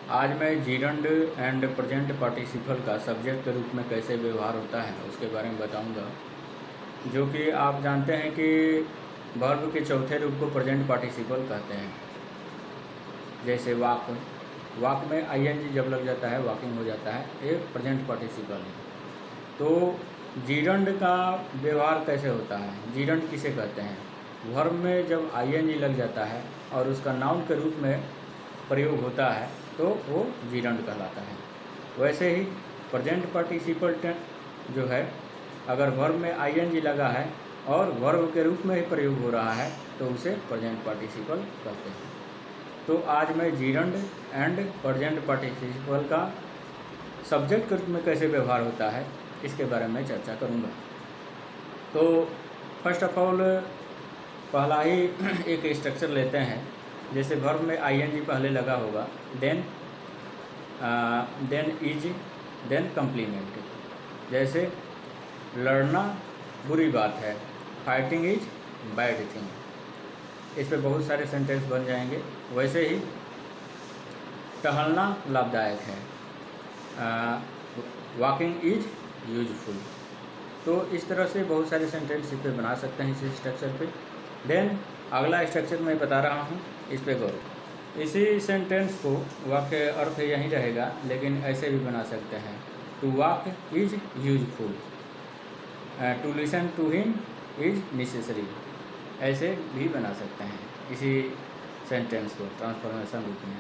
आज मैं gerund and present participle का सब्जेक्ट के रूप में कैसे व्यवहार होता है उसके बारे में बताऊंगा। जो कि आप जानते हैं कि वर्ब के चौथे रूप को प्रेजेंट पार्टिसिपल कहते हैं। जैसे वाक में आईएनजी जब लग जाता है वॉकिंग हो जाता है, ये प्रेजेंट पार्टिसिपल है। तो जीरंड का व्यवहार कैसे होता है, जीरंड किसे कहते हैं? वर्ब में जब आईएनजी लग जाता है और उसका नाउन के रूप में प्रयोग होता है तो वो जीरंड कहलाता है। वैसे ही प्रेजेंट पार्टिसिपल जो है, अगर वर्ब में आईएनजी लगा है और वर्ब के रूप में ही प्रयोग हो रहा है तो उसे प्रेजेंट पार्टिसिपल कहते हैं। तो आज मैं जीरंड एंड प्रेजेंट पार्टिसिपल का सब्जेक्ट के रूप में कैसे व्यवहार होता है इसके बारे में चर्चा करूँगा। तो फर्स्ट ऑफ ऑल पहला ही एक स्ट्रक्चर लेते हैं। जैसे वर्ब में आईएनजी पहले लगा होगा, देन इज, देन कम्प्लीमेंट। जैसे लड़ना बुरी बात है, फाइटिंग इज बैड थिंग। इस पे बहुत सारे सेंटेंस बन जाएंगे। वैसे ही टहलना लाभदायक है, वॉकिंग इज यूजफुल। तो इस तरह से बहुत सारे सेंटेंस इस पे बना सकते हैं इस स्ट्रक्चर पे। देन अगला स्ट्रक्चर मैं बता रहा हूँ, इस पे गौर। इसी सेंटेंस को वाक्य अर्थ यही रहेगा, लेकिन ऐसे भी बना सकते हैं। To walk is useful, to listen to him is necessary. ऐसे भी बना सकते हैं इसी सेंटेंस को ट्रांसफॉर्मेशन रूप में।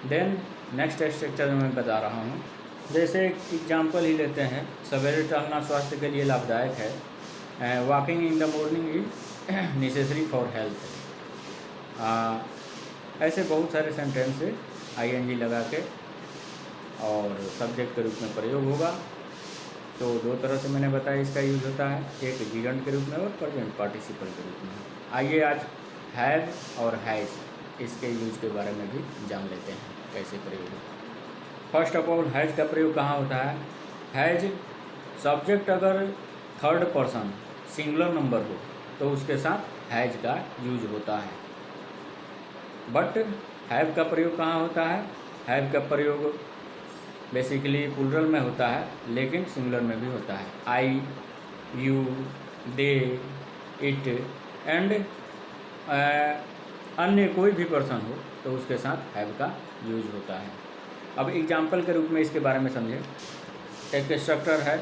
देन नेक्स्ट स्ट्रक्चर मैं बता रहा हूँ। जैसे एग्जाम्पल ही लेते हैं, सवेरे टहलना स्वास्थ्य के लिए लाभदायक है, walking in the morning is necessary for health. ऐसे बहुत सारे सेंटेंस आईएनजी लगा के और सब्जेक्ट के रूप में प्रयोग होगा। तो दो तरह से मैंने बताया इसका यूज़ होता है, एक जीरंड के रूप में और प्रेजेंट पार्टिसिपल के रूप में। आइए आज हैव और हैज़ इसके यूज के बारे में भी जान लेते हैं कैसे प्रयोग होता है। फर्स्ट ऑफ ऑल हैज़ का प्रयोग कहाँ होता है? हैज़ सब्जेक्ट अगर थर्ड पर्सन सिंगुलर नंबर हो तो उसके साथ हैज़ का यूज होता है। बट हैव का प्रयोग कहाँ होता है? हैव का प्रयोग बेसिकली प्लूरल में होता है, लेकिन सिंगुलर में भी होता है। आई, यू, दे, इट एंड अन्य कोई भी पर्सन हो तो उसके साथ हैव का यूज होता है। अब एग्जाम्पल के रूप में इसके बारे में समझें। एक स्ट्रक्चर है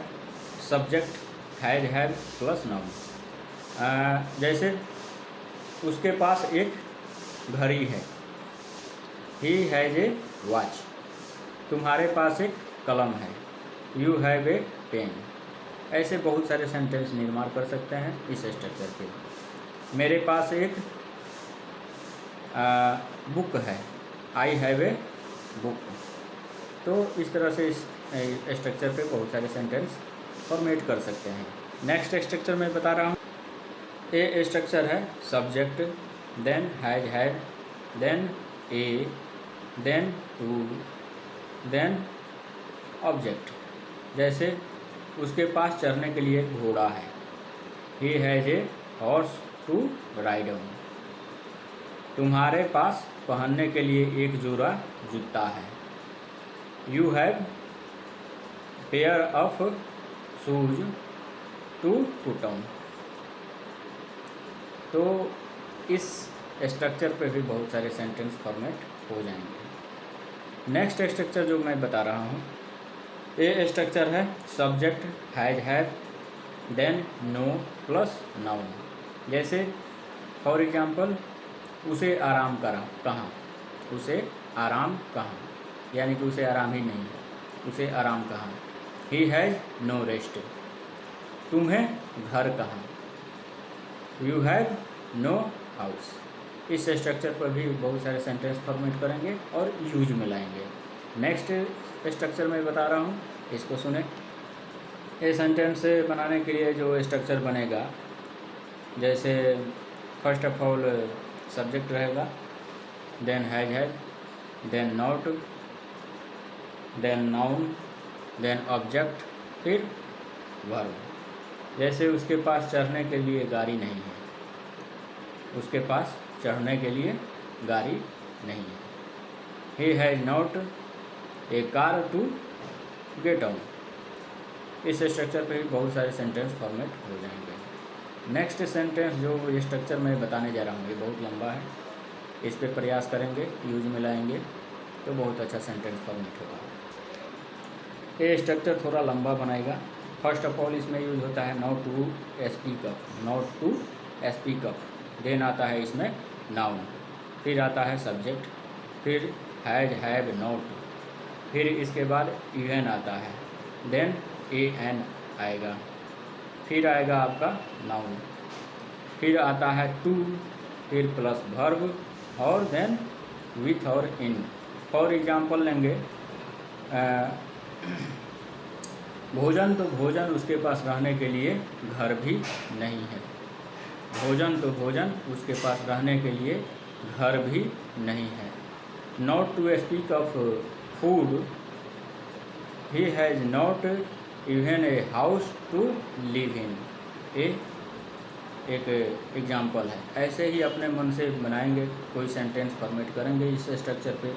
सब्जेक्ट हैव प्लस नाउन। जैसे उसके पास एक घड़ी है, ही हैज़ ए वॉच। तुम्हारे पास एक कलम है, यू हैव ए पेन। ऐसे बहुत सारे सेंटेंस निर्माण कर सकते हैं इस स्ट्रक्चर पे। मेरे पास एक बुक है, आई हैव ए बुक। तो इस तरह से इस स्ट्रक्चर पे बहुत सारे सेंटेंस फॉर्मेट कर सकते हैं। नेक्स्ट स्ट्रक्चर मैं बता रहा हूँ। ए स्ट्रक्चर है subject, then has had, then a, then to, then object. जैसे उसके पास चढ़ने के लिए एक घोड़ा है, he has a horse to ride on. तुम्हारे पास पहनने के लिए एक जोड़ा जूता है, you have pair of shoes to put on. तो इस स्ट्रक्चर पे भी बहुत सारे सेंटेंस फॉर्मेट हो जाएंगे। नेक्स्ट स्ट्रक्चर जो मैं बता रहा हूँ, ये स्ट्रक्चर है subject has have, then no plus noun. जैसे फॉर एग्जांपल उसे आराम कहाँ, उसे आराम कहाँ, यानी कि उसे आराम ही नहीं है, उसे आराम कहाँ। He has no rest. तुम्हें घर कहाँ, यू हैव नो हाउस। इस स्ट्रक्चर पर भी बहुत सारे सेंटेंस फॉर्मेट करेंगे और यूज में लाएंगे। नेक्स्ट स्ट्रक्चर मैं बता रहा हूँ, इसको सुने। ये सेंटेंस बनाने के लिए जो स्ट्रक्चर बनेगा, जैसे फर्स्ट ऑफ ऑल सब्जेक्ट रहेगा, then has had, then not, then noun, then object, फिर वर्ब। जैसे उसके पास चढ़ने के लिए गाड़ी नहीं है, उसके पास चढ़ने के लिए गाड़ी नहीं है। He has not a car to get on. इस स्ट्रक्चर पे ही बहुत सारे सेंटेंस फॉर्मेट हो जाएंगे। नेक्स्ट सेंटेंस जो ये स्ट्रक्चर मैं बताने जा रहा हूँ ये बहुत लंबा है, इस पे प्रयास करेंगे, यूज में लाएंगे तो बहुत अच्छा सेंटेंस फॉर्मेट होगा। ये स्ट्रक्चर थोड़ा लंबा बनाएगा। फर्स्ट ऑफ ऑल इसमें यूज होता है not to speak up, not to speak up. Then आता है इसमें नाउन, फिर आता है सब्जेक्ट, फिर हैज हैव नॉट, फिर इसके बाद इवन आता है, देन ए एन आएगा, फिर आएगा आपका नाउन, फिर आता है टू, फिर प्लस वर्ब और देन विथ और इन। फॉर एग्जांपल लेंगे भोजन तो भोजन उसके पास रहने के लिए घर भी नहीं है। भोजन तो भोजन उसके पास रहने के लिए घर भी नहीं है। Not to speak of food, he has not even a house to live in. एक एग्जाम्पल है। ऐसे ही अपने मन से बनाएंगे, कोई सेंटेंस फॉर्मेट करेंगे इस स्ट्रक्चर पे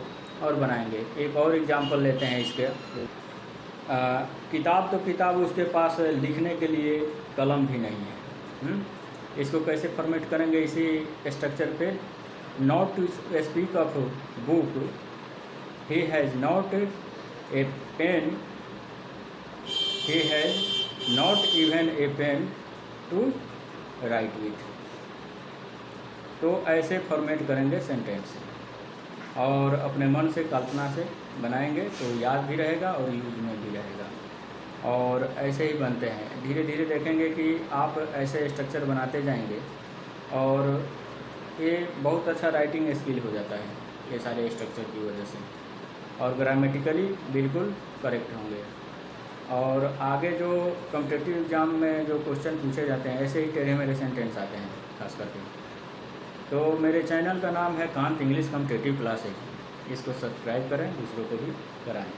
और बनाएंगे। एक और एग्जाम्पल लेते हैं इसके। किताब तो किताब उसके पास लिखने के लिए कलम भी नहीं है। इसको कैसे फॉर्मेट करेंगे इसी स्ट्रक्चर पे। Not to speak of book, he has not a pen, he has not even a pen to write with. तो ऐसे फॉर्मेट करेंगे सेंटेंस और अपने मन से कल्पना से बनाएंगे तो याद भी रहेगा और यूज में भी रहेगा। और ऐसे ही बनते हैं, धीरे धीरे देखेंगे कि आप ऐसे स्ट्रक्चर बनाते जाएंगे और ये बहुत अच्छा राइटिंग स्किल हो जाता है ये सारे स्ट्रक्चर की वजह से, और ग्रामेटिकली बिल्कुल करेक्ट होंगे। और आगे जो कॉम्पिटिटिव एग्जाम में जो क्वेश्चन पूछे जाते हैं ऐसे ही टेढ़े मेढ़े सेंटेंस आते हैं खास करके। तो मेरे चैनल का नाम है कांत इंग्लिश कॉम्पिटिटिव क्लासेज, इसको सब्सक्राइब करें, दूसरों को भी कराएं।